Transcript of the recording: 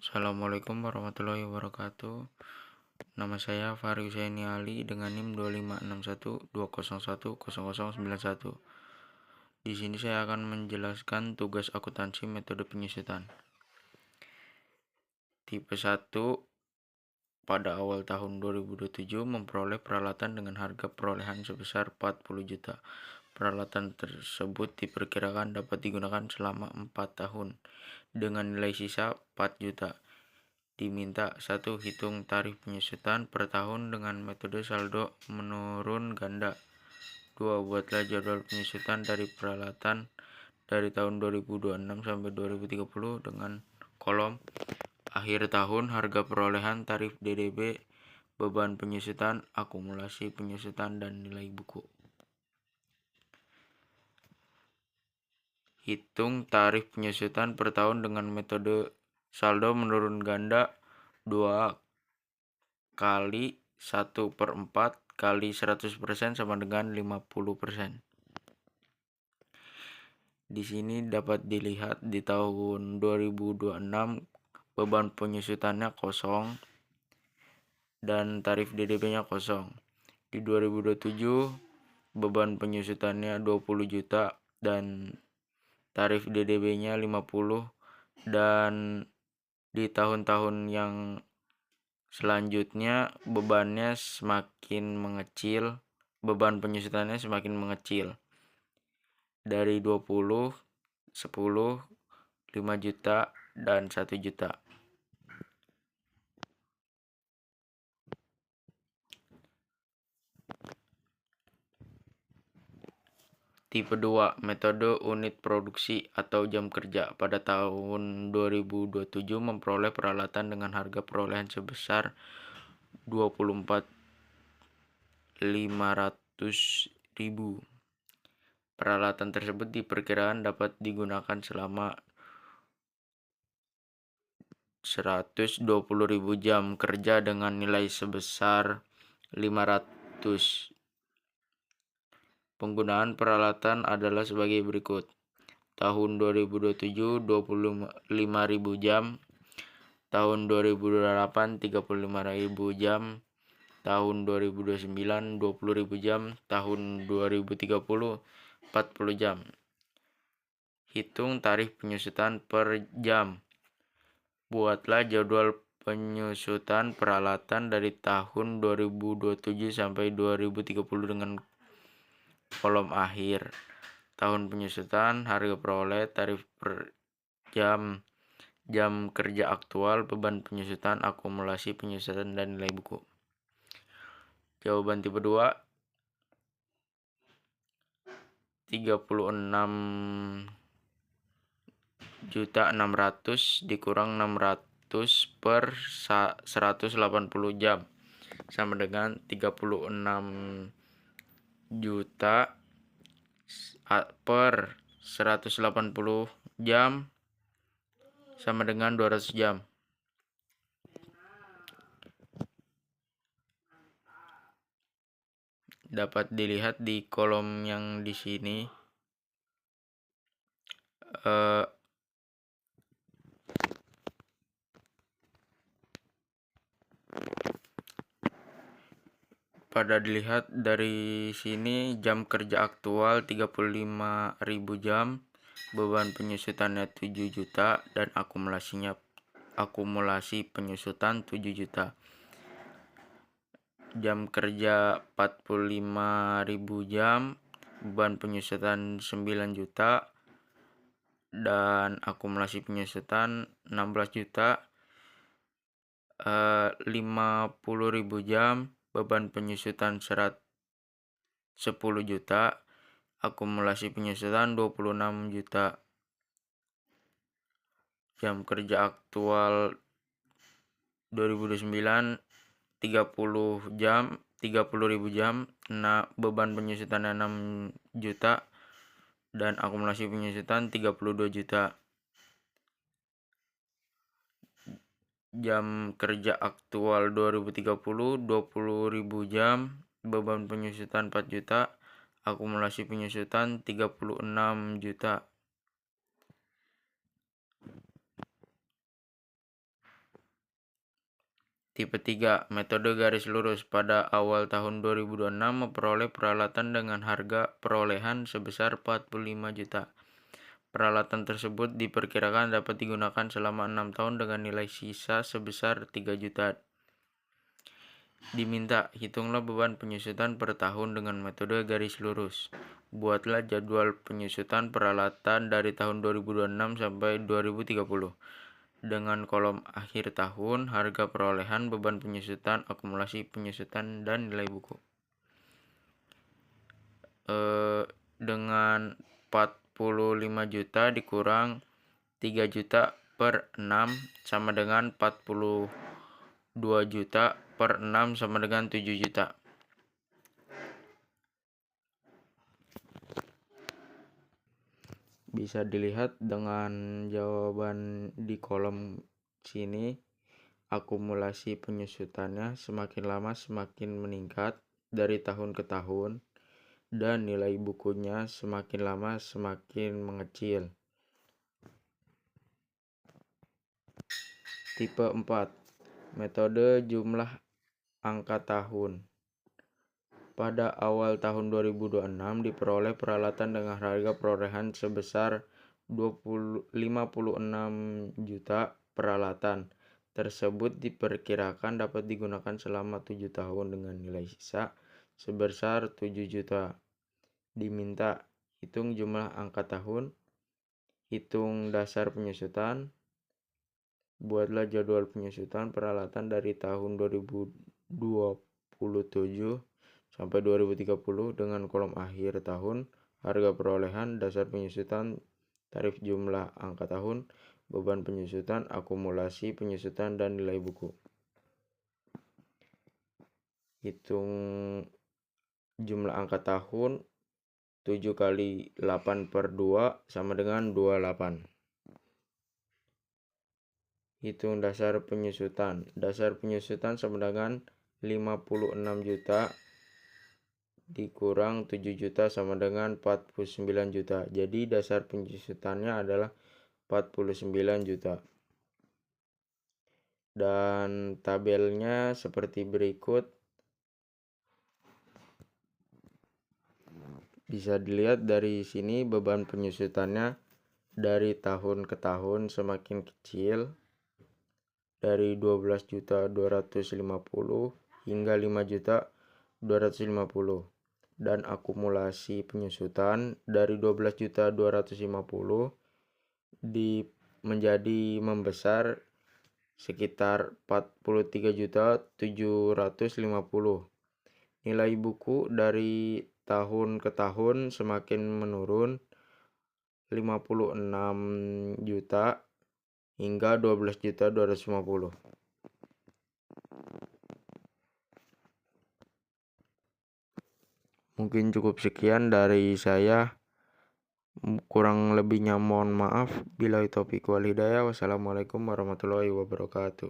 Assalamualaikum warahmatullahi wabarakatuh. Nama saya Fahri Husaini Ali dengan NIM 256120120191. Di sini saya akan menjelaskan tugas akuntansi metode penyusutan. Tipe 1 pada awal tahun 2027 memperoleh peralatan dengan harga perolehan sebesar 40 juta. Peralatan tersebut diperkirakan dapat digunakan selama 4 tahun dengan nilai sisa 4 juta. Diminta 1. Hitung tarif penyusutan per tahun dengan metode saldo menurun ganda. 2. Buatlah jadwal penyusutan dari peralatan dari tahun 2026 sampai 2030 dengan kolom akhir tahun, harga perolehan, tarif DDB, beban penyusutan, akumulasi penyusutan, dan nilai buku. Hitung tarif penyusutan per tahun dengan metode saldo menurun ganda. 2 kali 1/4 kali 100% sama dengan 50%. Di sini dapat dilihat di tahun 2026 beban penyusutannya kosong dan tarif DDB-nya kosong. Di 2027 beban penyusutannya 20 juta dan tarif DDB-nya 50, dan di tahun-tahun yang selanjutnya beban penyusutannya semakin mengecil dari 20, 10, 5 juta, dan 1 juta. Tipe 2, metode unit produksi atau jam kerja. Pada tahun 2027 memperoleh peralatan dengan harga perolehan sebesar 24.500.000. Peralatan tersebut diperkirakan dapat digunakan selama 120.000 jam kerja dengan nilai sebesar 500. Penggunaan peralatan adalah sebagai berikut. Tahun 2027 25.000 jam, tahun 2028 35.000 jam, tahun 2029 20.000 jam, tahun 2030 40 jam. Hitung tarif penyusutan per jam. Buatlah jadwal penyusutan peralatan dari tahun 2027 sampai 2030 dengan kolom akhir. Tahun penyusutan, harga peroleh, tarif per jam, jam kerja aktual, beban penyusutan, akumulasi penyusutan, dan nilai buku. Jawaban tipe 2 36.600.000 dikurang 600 per 180 jam sama dengan 36 juta per 180 jam sama dengan 200 jam. Dapat dilihat di kolom yang di sini. Pada dilihat dari sini, jam kerja aktual 35.000 jam, beban penyusutannya 7 juta, dan akumulasi penyusutan 7 juta. Jam kerja 45.000 jam, beban penyusutan 9 juta, dan akumulasi penyusutan 16 juta. 50.000 jam, beban penyusutan 10 juta, akumulasi penyusutan 26 juta. Jam kerja aktual 2029 30.000 jam, beban penyusutannya 6 juta, dan akumulasi penyusutan 32 juta. Jam kerja aktual 2030 20.000 jam, beban penyusutan 4 juta, akumulasi penyusutan 36 juta. Tipe 3, metode garis lurus. Pada awal tahun 2026 memperoleh peralatan dengan harga perolehan sebesar 45 juta. Peralatan tersebut diperkirakan dapat digunakan selama 6 tahun dengan nilai sisa sebesar 3 juta. Diminta, hitunglah beban penyusutan per tahun dengan metode garis lurus. Buatlah jadwal penyusutan peralatan dari tahun 2026 sampai 2030. Dengan kolom akhir tahun, harga perolehan, beban penyusutan, akumulasi penyusutan, dan nilai buku. Dengan 45 juta dikurang 3 juta per 6 sama dengan 42 juta per 6 sama dengan 7 juta. Bisa dilihat dengan jawaban di kolom sini, akumulasi penyusutannya semakin lama semakin meningkat dari tahun ke tahun, dan nilai bukunya semakin lama semakin mengecil. Tipe 4, metode jumlah angka tahun. Pada awal tahun 2026 diperoleh peralatan dengan harga perolehan sebesar 56 juta. Peralatan tersebut diperkirakan dapat digunakan selama 7 tahun dengan nilai sisa sebesar 7 juta. Diminta, hitung jumlah angka tahun, hitung dasar penyusutan, buatlah jadwal penyusutan peralatan dari tahun 2027 sampai 2030 dengan kolom akhir tahun, harga perolehan, dasar penyusutan, tarif jumlah angka tahun, beban penyusutan, akumulasi penyusutan, dan nilai buku. Hitung jumlah angka tahun, 7 kali 8 per 2 sama dengan 28. Hitung dasar penyusutan. Dasar penyusutan sama dengan 56 juta dikurang 7 juta sama dengan 49 juta. Jadi dasar penyusutannya adalah 49 juta. Dan tabelnya seperti berikut. Bisa dilihat dari sini beban penyusutannya dari tahun ke tahun semakin kecil, dari 12.250 hingga 5.250. Dan akumulasi penyusutan dari 12.250 menjadi membesar sekitar 43.750. Nilai buku dari tahun ke tahun semakin menurun, 56 juta hingga 12.250. Mungkin cukup sekian dari saya. Kurang lebihnya mohon maaf. Billahi taufiq wal hidayah. Wassalamualaikum warahmatullahi wabarakatuh.